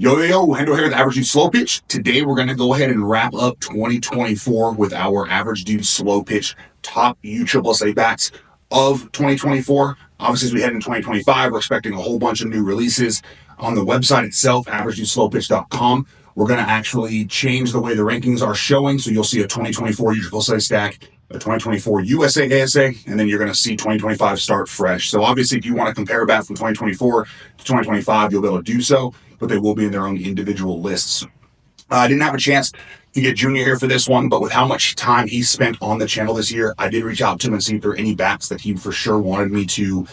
Yo, Hendo here with Average Dude Slowpitch. Today we're going to go ahead and wrap up 2024 with our Average Dude Slowpitch top USSSA bats of 2024. Obviously, as we head into 2025, we're expecting a whole bunch of new releases. On the website itself, averagedudeslowpitch.com, we're going to actually change the way the rankings are showing. So you'll see a 2024 USSSA stack, a 2024 USSSA, and then you're going to see 2025 start fresh. So obviously, if you want to compare a bat from 2024 to 2025, you'll be able to do so, but they will be in their own individual lists. I didn't have a chance to get Junior here for this one, but with how much time he spent on the channel this year, I did reach out to him and see if there are any bats that he for sure wanted me to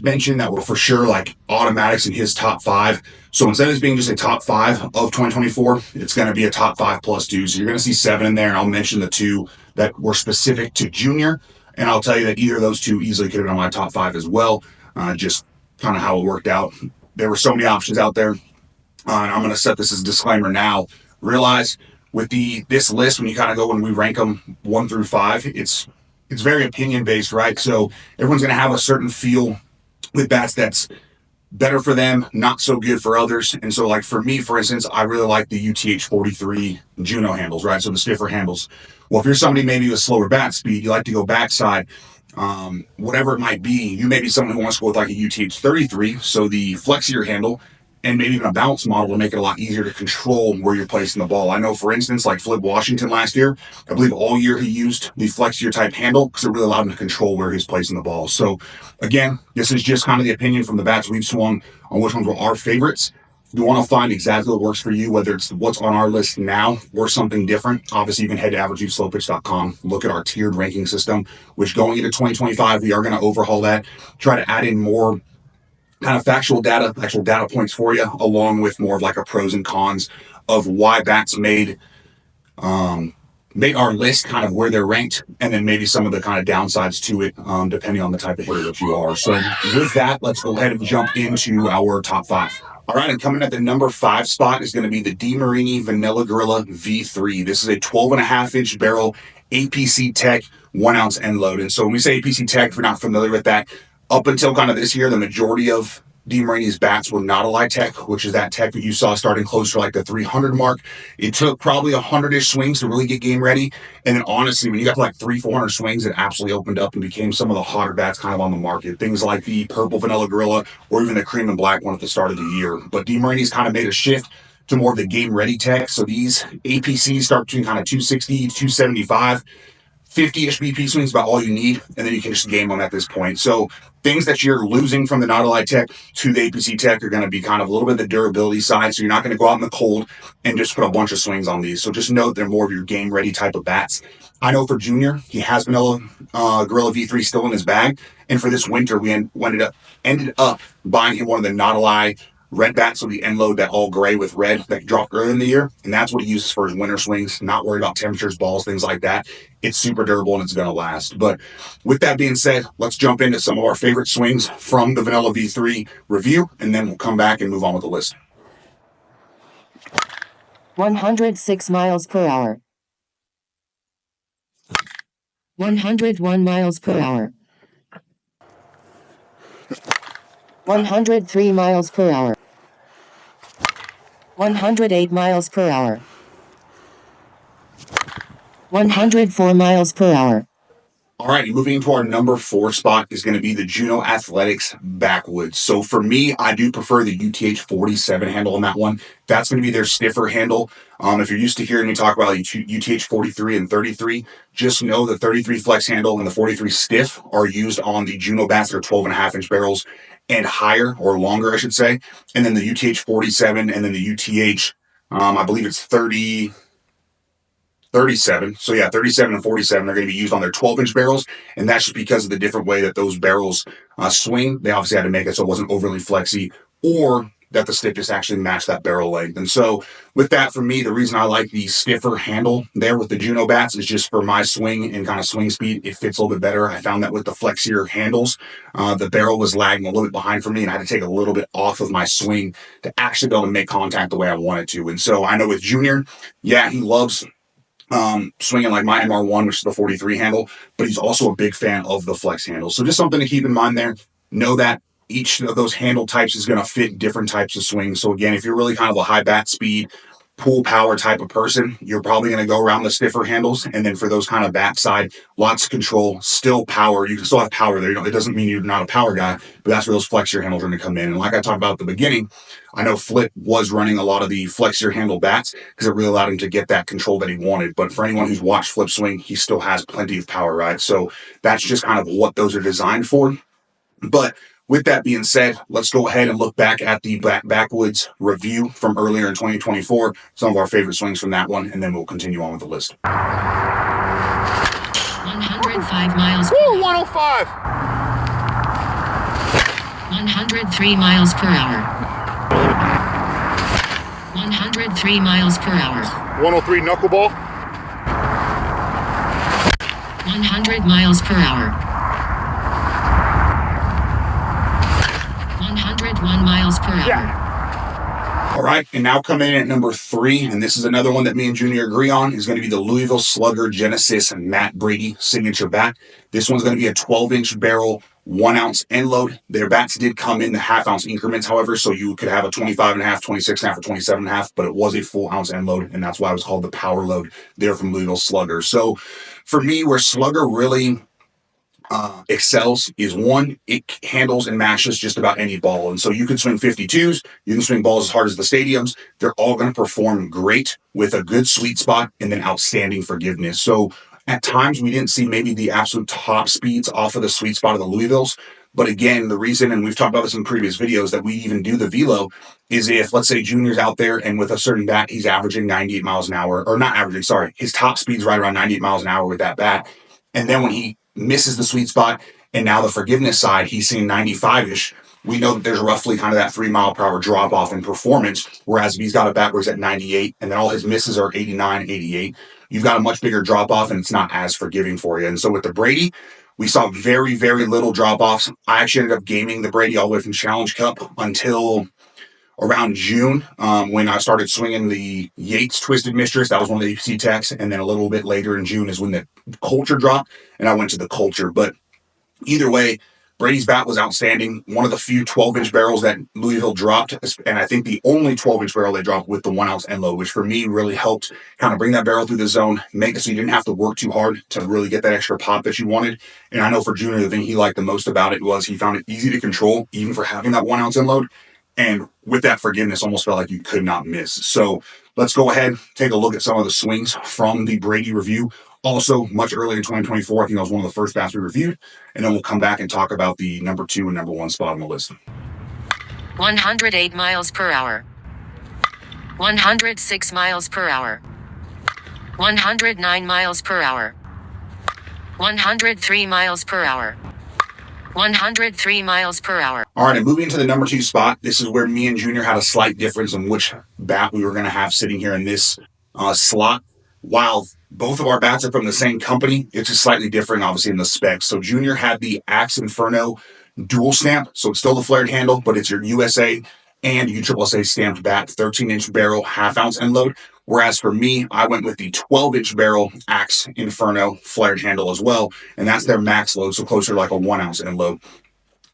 mention that were for sure like automatics in his top 5. So instead of this being just a top 5 of 2024, it's going to be a top 5 plus 2. So you're going to see 7 in there, and I'll mention the 2 that were specific to Junior, and I'll tell you that either of those 2 easily could have been on my top 5 as well. Just kind of how it worked out. There were so many options out there. And I'm going to set this as a disclaimer now. Realize with this list, when you kind of go when we rank them 1 through 5, it's very opinion based, right? So everyone's going to have a certain feel with bats that's better for them, not so good for others. And so like for me, for instance, I really like the UTH 43 Juno handles, right? So the stiffer handles. Well, if you're somebody maybe with slower bat speed, you like to go backside, whatever it might be, you may be someone who wants to go with like a UTH 33, so the flexier handle, and maybe even a bounce model to make it a lot easier to control where you're placing the ball. I know, for instance, like Flip Washington last year, I believe all year he used the flexier type handle because it really allowed him to control where he's placing the ball. So again, this is just kind of the opinion from the bats we've swung on which ones were our favorites. If you want to find exactly what works for you, whether it's what's on our list now or something different, obviously you can head to averagedudeslowpitch.com, look at our tiered ranking system, which going into 2025, we are going to overhaul that, try to add in more kind of actual data points for you, along with more of like a pros and cons of why bats made our list kind of where they're ranked, and then maybe some of the kind of downsides to it, depending on the type of hitter that you are. So with that, let's go ahead and jump into our top 5. All right, and coming at the number 5 spot is going to be the Demarini Vanilla Gorilla V3. This is a 12.5-inch barrel APC Tech 1-ounce end load. And so when we say APC Tech, if you're not familiar with that, up until kind of this year, the majority of Demarini's bats were not a light tech, which is that tech that you saw starting close to like the 300 mark. It took probably 100-ish swings to really get game ready. And then honestly, when you got to like 300-400 swings, it absolutely opened up and became some of the hotter bats kind of on the market. Things like the purple Vanilla Gorilla or even the cream and black one at the start of the year. But Demarini's kind of made a shift to more of the game ready tech. So these APCs start between kind of 260 to 275. 50-ish BP swings about all you need, and then you can just game them at this point. So things that you're losing from the not-a-light tech to the APC tech are going to be kind of a little bit of the durability side, so you're not going to go out in the cold and just put a bunch of swings on these. So just note they're more of your game-ready type of bats. I know for Junior, he has Vanilla Gorilla V3 still in his bag, and for this winter, we ended up buying him one of the not-a-light red bats, so the end load, that all gray with red that dropped early in the year, and that's what he uses for his winter swings, not worried about temperatures, balls, things like that. It's super durable and it's going to last. But with that being said, let's jump into some of our favorite swings from the Vanilla V3 review, and then we'll come back and move on with the list. 106 miles per hour. 101 miles per hour. 103 miles per hour. 108 miles per hour. 104 miles per hour. All right, moving into our number 4 spot is going to be the Juno Athletics Backwoods. So for me, I do prefer the UTH 47 handle on that one. That's going to be their stiffer handle. If you're used to hearing me talk about UTH 43 and 33, just know the 33 flex handle and the 43 stiff are used on the Juno bats that are 12.5-inch barrels and higher, or longer, I should say. And then the UTH 47 and then the UTH, I believe it's 37. So yeah, 37 and 47 are going to be used on their 12-inch barrels. And that's just because of the different way that those barrels swing. They obviously had to make it so it wasn't overly flexy, or that the stiff just actually matched that barrel length. And so with that, for me, the reason I like the stiffer handle there with the Juno bats is just for my swing and kind of swing speed. It fits a little bit better. I found that with the flexier handles, the barrel was lagging a little bit behind for me, and I had to take a little bit off of my swing to actually be able to make contact the way I wanted to. And so I know with Junior, yeah, he loves swinging like my MR1, which is the 43 handle, but he's also a big fan of the flex handle. So just something to keep in mind there. Know that each of those handle types is going to fit different types of swings. So again, if you're really kind of a high bat speed, pull power type of person, you're probably going to go around the stiffer handles. And then for those kind of backside, lots of control, still power. You can still have power there. It doesn't mean you're not a power guy, but that's where those flexier handles are going to come in. And like I talked about at the beginning, I know Flip was running a lot of the flexier handle bats because it really allowed him to get that control that he wanted. But for anyone who's watched Flip swing, he still has plenty of power, right? So that's just kind of what those are designed for. But with that being said, let's go ahead and look back at the Backwoods review from earlier in 2024, some of our favorite swings from that one, and then we'll continue on with the list. 105 miles. Woo, 105. 103 miles per hour. 103 miles per hour. 103 knuckleball. 100 miles per hour. 101 miles per hour. Yeah. All right, and now coming in at number 3, and this is another one that me and Junior agree on, is going to be the Louisville Slugger Genesis Matt Brady signature bat. This one's going to be a 12-inch barrel, 1-ounce end load. Their bats did come in the half-ounce increments, however, so you could have a 25.5, 26.5, or 27.5, but it was a full-ounce end load, and that's why it was called the power load there from Louisville Slugger. So for me, where Slugger really excels is one, it handles and mashes just about any ball. And so you can swing 52s, you can swing balls as hard as the stadiums. They're all going to perform great with a good sweet spot and then outstanding forgiveness. So at times we didn't see maybe the absolute top speeds off of the sweet spot of the Louisvilles. But again, the reason, and we've talked about this in previous videos, that we even do the velo is if, let's say, Junior's out there and with a certain bat, he's averaging 98 miles an hour, or not averaging, sorry, his top speed's right around 98 miles an hour with that bat. And then when he misses the sweet spot, and now the forgiveness side, he's seeing 95-ish. We know that there's roughly kind of that 3 mile per hour drop off in performance. Whereas if he's got a bat where he's at 98 and then all his misses are 89, 88, you've got a much bigger drop off and it's not as forgiving for you. And so with the Brady, we saw very, very little drop offs. I actually ended up gaming the Brady all the way from Challenge Cup until around June, when I started swinging the Yates Twisted Mistress. That was one of the APC techs. And then a little bit later in June is when the Culture dropped, and I went to the Culture. But either way, Brady's bat was outstanding. One of the few 12-inch barrels that Louisville dropped, and I think the only 12-inch barrel they dropped with the 1-ounce end load, which for me really helped kind of bring that barrel through the zone, make it so you didn't have to work too hard to really get that extra pop that you wanted. And I know for Junior, the thing he liked the most about it was he found it easy to control, even for having that 1-ounce end load. And with that forgiveness, almost felt like you could not miss. So let's go ahead, take a look at some of the swings from the Brady review. Also, much earlier in 2024, I think that was one of the first bats we reviewed. And then we'll come back and talk about the number 2 and number 1 spot on the list. 108 miles per hour. 106 miles per hour. 109 miles per hour. 103 miles per hour. 103 miles per hour. All right, and moving to the number 2 spot, this is where me and Junior had a slight difference in which bat we were going to have sitting here in this slot. While both of our bats are from the same company, it's just slightly different, obviously, in the specs. So Junior had the Axe Inferno dual stamp, so it's still the flared handle, but it's your USA and USSSA stamped bat, 13-inch barrel, half-ounce end load. Whereas for me, I went with the 12-inch barrel Axe Inferno flared handle as well, and that's their max load, so closer to like a 1-ounce end load.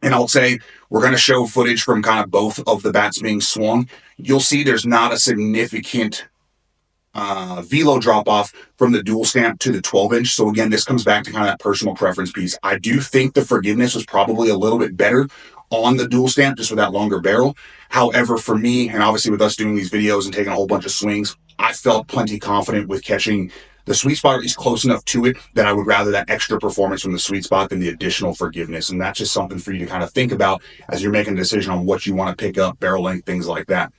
And I'll say we're going to show footage from kind of both of the bats being swung. You'll see there's not a significant velo drop off from the dual stamp to the 12-inch. So again, this comes back to kind of that personal preference piece. I do think the forgiveness was probably a little bit better on the dual stamp, just with that longer barrel. However, for me, and obviously with us doing these videos and taking a whole bunch of swings, I felt plenty confident with catching the sweet spot, or at least close enough to it, that I would rather that extra performance from the sweet spot than the additional forgiveness. And that's just something for you to kind of think about as you're making a decision on what you want to pick up, barrel length, things like that.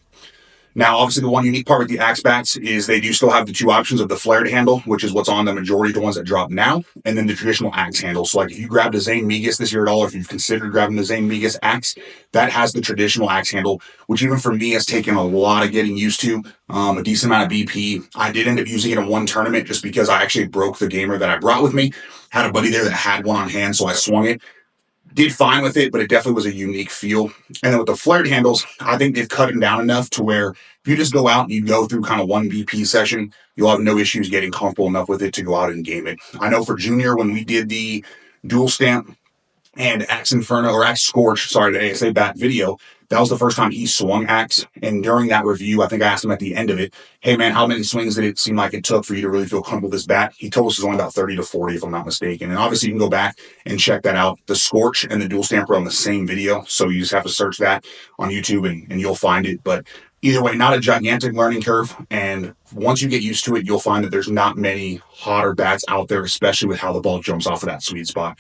Now, obviously, the one unique part with the Axe bats is they do still have the 2 options of the flared handle, which is what's on the majority of the ones that drop now, and then the traditional Axe handle. So like if you grabbed a Zane Migas this year at all, or if you've considered grabbing the Zane Migas Axe, that has the traditional Axe handle, which even for me has taken a lot of getting used to, a decent amount of BP. I did end up using it in one tournament just because I actually broke the gamer that I brought with me. Had a buddy there that had one on hand, so I swung it. Did fine with it, but it definitely was a unique feel. And then with the flared handles, I think they've cut them down enough to where if you just go out and you go through kind of one BP session, you'll have no issues getting comfortable enough with it to go out and game it. I know for Junior, when we did the dual stamp And Axe Inferno or Axe Scorch, sorry, the ASA Bat video, that was the first time he swung Axe. And during that review, I think I asked him at the end of it, hey man, how many swings did it seem like it took for you to really feel comfortable with this bat? He told us it was only about 30 to 40, if I'm not mistaken. And obviously you can go back and check that out. The Scorch and the dual stamp are on the same video. So you just have to search that on YouTube and you'll find it. But either way, not a gigantic learning curve. And once you get used to it, you'll find that there's not many hotter bats out there, especially with how the ball jumps off of that sweet spot.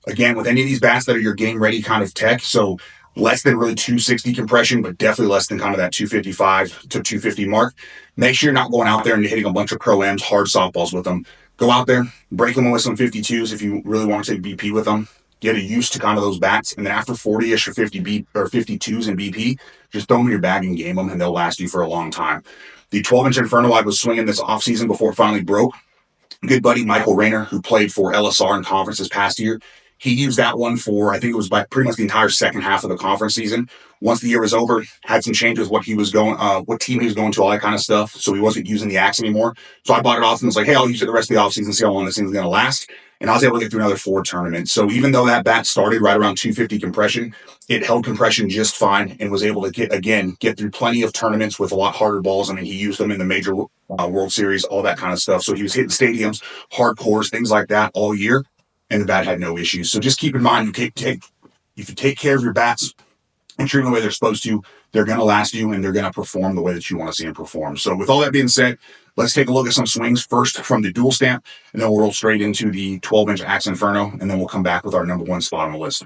Again, with any of these bats that are your game ready kind of tech, so less than really 260 compression, but definitely less than kind of that 255 to 250 mark, make sure you're not going out there and hitting a bunch of Pro-Ams, hard softballs with them. Go out there, break them with some 52s if you really want to take BP with them. Get used to kind of those bats, and then after 40-ish or 52s in BP, just throw them in your bag and game them, and they'll last you for a long time. The 12-inch Inferno I was swinging this offseason before it finally broke. Good buddy Michael Rayner, who played for LSR in conference this past year, he used that one for, I think it was by pretty much the entire second half of the conference season. Once the year was over, had some changes what he was going, what team he was going to, all that kind of stuff. So he wasn't using the Axe anymore. So I bought it off and was like, hey, I'll use it the rest of the offseason, see how long this thing's going to last. And I was able to get through another 4 tournaments. So even though that bat started right around 250 compression, it held compression just fine and was able to get through plenty of tournaments with a lot harder balls. I mean, he used them in the major World Series, all that kind of stuff. So he was hitting stadiums, hardcores, things like that all year. And the bat had no issues. So just keep in mind, if you take care of your bats and treat them the way they're supposed to, they're going to last you and they're going to perform the way that you want to see them perform. So with all that being said, let's take a look at some swings first from the dual stamp, and then we'll roll straight into the 12-inch Axe Inferno, and then we'll come back with our number 1 spot on the list.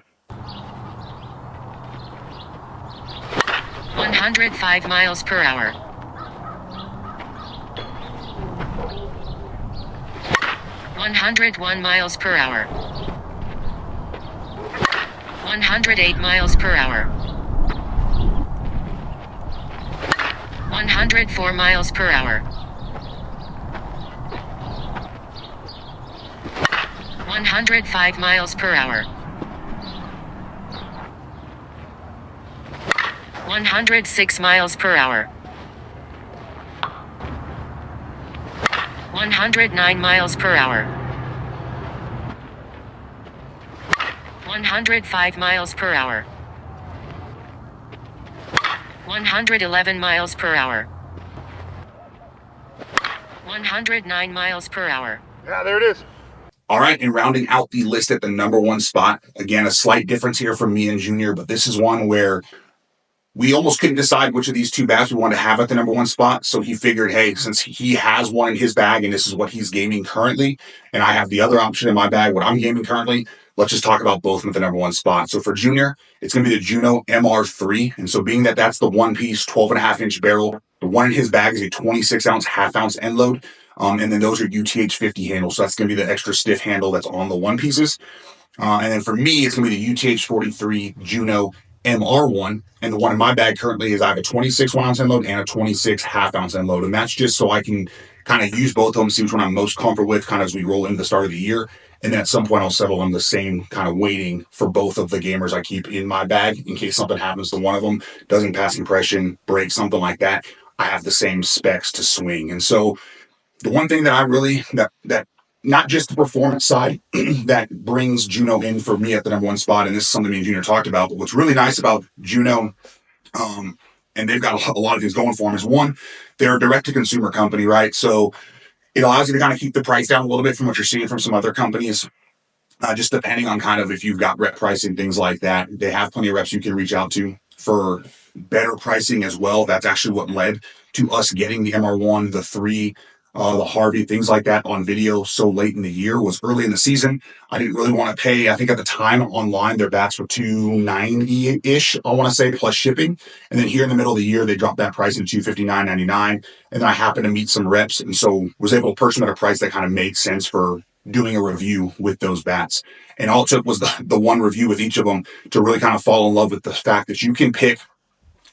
105 miles per hour. 101 miles per hour. 108 miles per hour. 104 miles per hour. 105 miles per hour. 106 miles per hour. 109 miles per hour. 105 miles per hour. 111 miles per hour. 109 miles per hour. Yeah, there it is. All right, and rounding out the list at the number 1 spot, again, a slight difference here from me and Junior, but this is one where we almost couldn't decide which of these 2 bats we wanted to have at the number 1 spot. So he figured, hey, since he has one in his bag and this is what he's gaming currently, and I have the other option in my bag, what I'm gaming currently, let's just talk about both of them at the number 1 spot. So for Junior, it's going to be the Juno MR3. And so being that that's the 1-piece, 12.5-inch barrel, the one in his bag is a 26-ounce, half-ounce end load. And then those are UTH 50 handles. So that's going to be the extra stiff handle that's on the 1-pieces. And then for me, it's going to be the UTH 43 Juno MR1. And the one in my bag currently is I have a 26 1-ounce end load and a 26 half-ounce end load. And that's just so I can kind of use both of them, see which one I'm most comfortable with kind of as we roll into the start of the year. And then at some point I'll settle on the same kind of weighting for both of the gamers I keep in my bag in case something happens to one of them, doesn't pass compression, break, something like that. I have the same specs to swing. And so the one thing that I really, that not just the performance side that brings Juno in for me at the number 1 spot, and this is something me and Junior talked about, but what's really nice about Juno, and they've got a lot of things going for them, is one, they're a direct-to-consumer company, right? So it allows you to kind of keep the price down a little bit from what you're seeing from some other companies, just depending on kind of if you've got rep pricing, things like that. They have plenty of reps you can reach out to for better pricing as well. That's actually what led to us getting the MR1, the 3, the Harvey, things like that on video so late in the year. Was early in the season. I didn't really want to pay. I think at the time online, their bats were $290-ish, I want to say, plus shipping. And then here in the middle of the year, they dropped that price to $259.99. And then I happened to meet some reps, and so was able to purchase them at a price that kind of made sense for doing a review with those bats. And all it took was the one review with each of them to really kind of fall in love with the fact that you can pick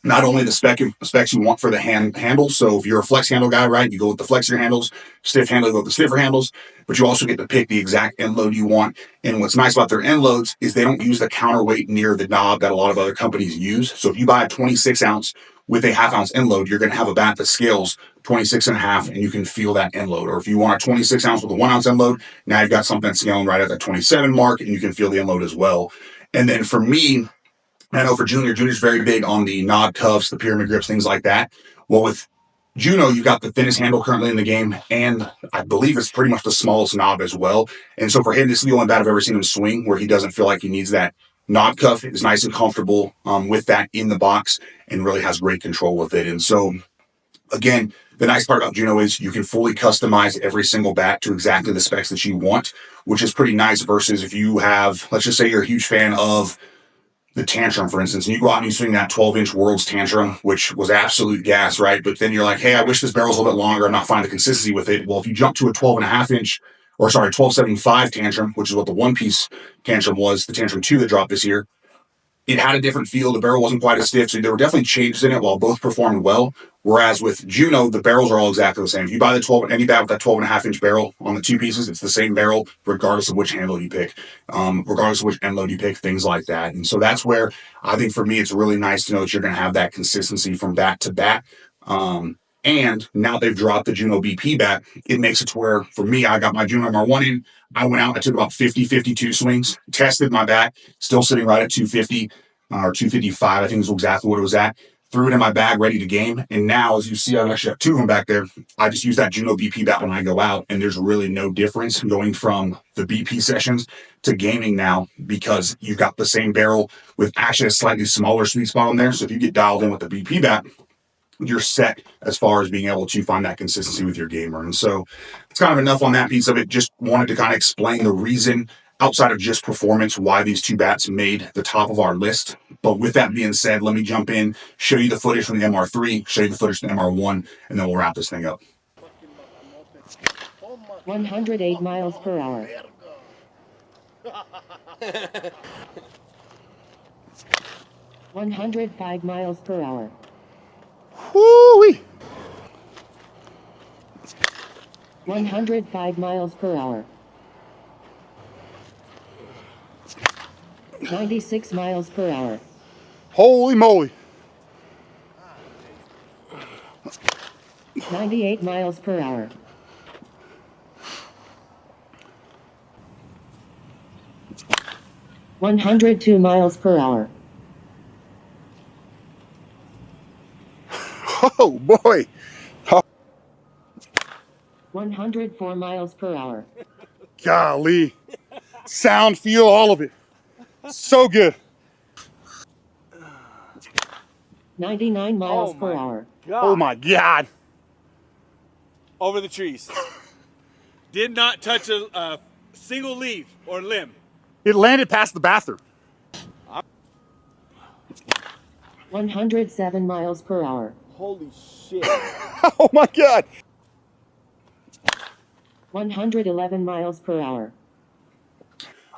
not only the specs you want for the handles. So if you're a flex handle guy, right, you go with the flexier handles, stiff handle, you go with the stiffer handles, but you also get to pick the exact end load you want. And what's nice about their end loads is they don't use the counterweight near the knob that a lot of other companies use. So if you buy a 26 ounce with a half-ounce end load, you're going to have a bat that scales 26 and a half, and you can feel that end load. Or if you want a 26 ounce with a 1 ounce end load, now you've got something that's scaling right at that 27 mark, and you can feel the end load as well. And then for me, I know for Junior's very big on the nod cuffs, the pyramid grips, things like that. Well, with Juno, you've got the thinnest handle currently in the game, and I believe it's pretty much the smallest knob as well. And so for him, this is the only bat I've ever seen him swing where he doesn't feel like he needs that knob cuff. Is nice and comfortable with that in the box and really has great control with it. And so, again, the nice part about Juno is you can fully customize every single bat to exactly the specs that you want, which is pretty nice versus if you have, let's just say you're a huge fan of the Tantrum, for instance, and you go out and you swing that 12-inch World's Tantrum, which was absolute gas, right? But then you're like, hey, I wish this barrel's a little bit longer. I'm not finding the consistency with it. Well, if you jump to a 12.5-inch, or sorry, 1275 Tantrum, which is what the one-piece Tantrum was, the Tantrum 2 that dropped this year, it had a different feel. The barrel wasn't quite as stiff, so there were definitely changes in it while both performed well. Whereas with Juno, the barrels are all exactly the same. If you buy any bat with that 12.5-inch barrel on the two pieces, it's the same barrel, regardless of which handle you pick, regardless of which end load you pick, things like that. And so that's where I think for me, it's really nice to know that you're going to have that consistency from bat to bat. And now they've dropped the Juno BP bat. It makes it to where, for me, I got my Juno MR1 in. I went out, I took about 52 swings, tested my bat, still sitting right at 250 or 255, I think is exactly what it was at. Threw it in my bag, ready to game. And now, as you see, I actually have two of them back there. I just use that Juno BP bat when I go out, and there's really no difference going from the BP sessions to gaming now because you've got the same barrel with actually a slightly smaller sweet spot on there. So if you get dialed in with the BP bat, you're set as far as being able to find that consistency with your gamer. And so it's kind of enough on that piece of it. Just wanted to kind of explain the reason outside of just performance, why these two bats made the top of our list. But with that being said, let me jump in, show you the footage from the MR3, show you the footage from the MR1, and then we'll wrap this thing up. 108 miles per hour. 105 miles per hour. Woo-wee. 105 miles per hour. 96 miles per hour. Holy moly. 98 miles per hour. 102 miles per hour. Oh boy. 104 miles per hour. Golly. Sound, feel, all of it. So good. 99 miles per hour. Oh my God. Over the trees. Did not touch a single leaf or limb. It landed past the bathroom. 107 miles per hour. Holy shit. Oh my God. 111 miles per hour.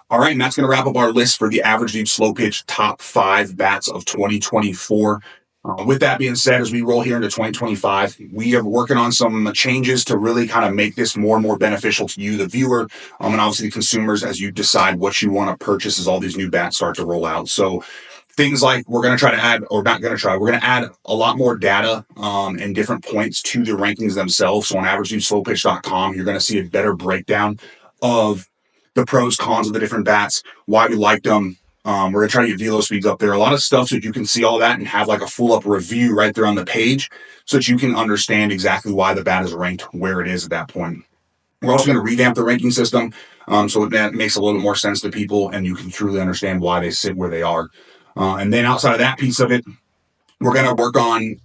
All right, and that's going to wrap up our list for the Average Dude Slow-Pitch top 5 bats of 2024. With that being said, as we roll here into 2025, we are working on some changes to really kind of make this more and more beneficial to you, the viewer, and obviously the consumers, as you decide what you want to purchase as all these new bats start to roll out. So things like we're going to try to add, or not going to try, we're going to add a lot more data and different points to the rankings themselves. So on averagedudeslowpitch.com, you're going to see a better breakdown of the pros, cons of the different bats, why we liked them. We're going to try to get velo speeds up there. A lot of stuff so that you can see all that and have like a full up review right there on the page so that you can understand exactly why the bat is ranked where it is at that point. We're also going to revamp the ranking system so that makes a little bit more sense to people and you can truly understand why they sit where they are. And then outside of that piece of it, we're going to work on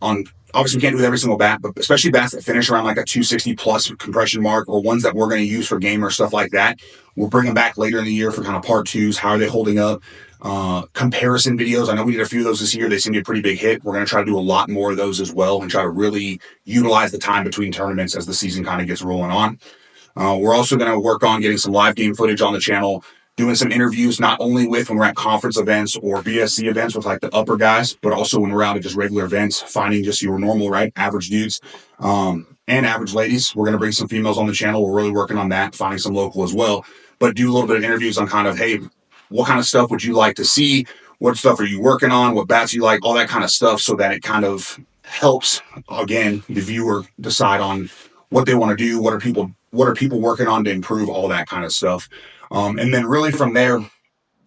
obviously we can't do with every single bat, but especially bats that finish around like a 260 plus compression mark or ones that we're going to use for game or stuff like that. We'll bring them back later in the year for kind of part 2s. How are they holding up? Comparison videos. I know we did a few of those this year. They seem to be a pretty big hit. We're going to try to do a lot more of those as well and try to really utilize the time between tournaments as the season kind of gets rolling on. We're also going to work on getting some live game footage on the channel, doing some interviews, not only with when we're at conference events or BSC events with like the upper guys, but also when we're out at just regular events, finding just your normal, right, average dudes and average ladies. We're going to bring some females on the channel. We're really working on that, finding some local as well, but do a little bit of interviews on kind of, hey, what kind of stuff would you like to see? What stuff are you working on? What bats you like? All that kind of stuff so that it kind of helps, again, the viewer decide on what they want to do. What are people working on to improve all that kind of stuff? And then really from there,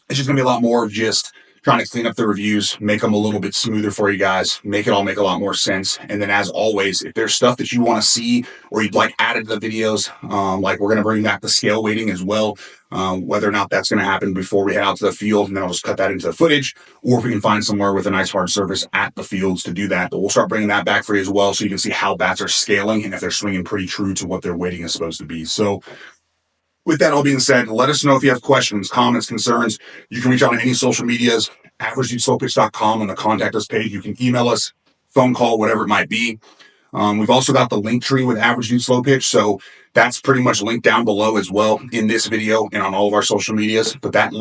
It's just going to be a lot more of just trying to clean up the reviews, make them a little bit smoother for you guys, make it all make a lot more sense. And then as always, if there's stuff that you want to see or you'd like added to the videos, like we're going to bring back the scale weighting as well, whether or not that's going to happen before we head out to the field, and then I'll just cut that into the footage, or if we can find somewhere with a nice hard surface at the fields to do that. But we'll start bringing that back for you as well, so you can see how bats are scaling and if they're swinging pretty true to what their weighting is supposed to be. So with that all being said, let us know if you have questions, comments, concerns. You can reach out on any social medias, averagedudeslowpitch.com on the contact us page. You can email us, phone call, whatever it might be. We've also got the link tree with Average Dude Slow Pitch, so that's pretty much linked down below as well in this video and on all of our social medias. But that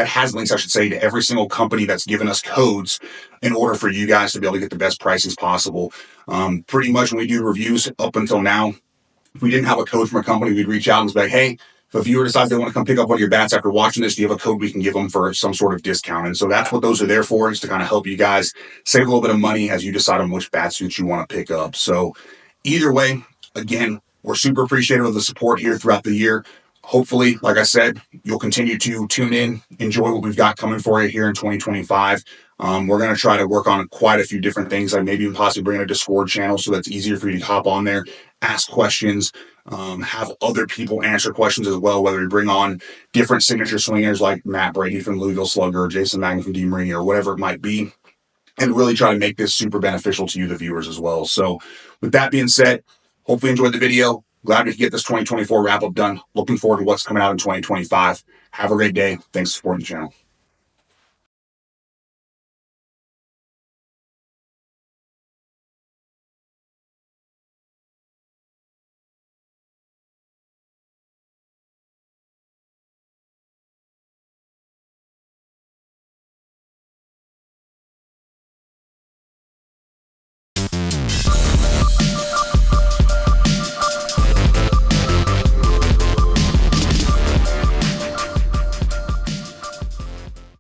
has links, I should say, to every single company that's given us codes in order for you guys to be able to get the best prices possible. Pretty much when we do reviews up until now, if we didn't have a code from a company, we'd reach out and be like, hey, if a viewer decides they want to come pick up one of your bats after watching this, do you have a code we can give them for some sort of discount? And so that's what those are there for, is to kind of help you guys save a little bit of money as you decide on which bat suits you want to pick up. So either way, again, we're super appreciative of the support here throughout the year. Hopefully, like I said, you'll continue to tune in, enjoy what we've got coming for you here in 2025. We're going to try to work on quite a few different things. Like maybe even possibly bring a Discord channel so that's easier for you to hop on there, ask questions, have other people answer questions as well, whether we bring on different signature swingers like Matt Brady from Louisville Slugger, or Jason Magna from Demarini, or whatever it might be, and really try to make this super beneficial to you, the viewers, as well. So with that being said, hopefully you enjoyed the video. Glad we could get this 2024 wrap up done. Looking forward to what's coming out in 2025. Have a great day. Thanks for supporting the channel.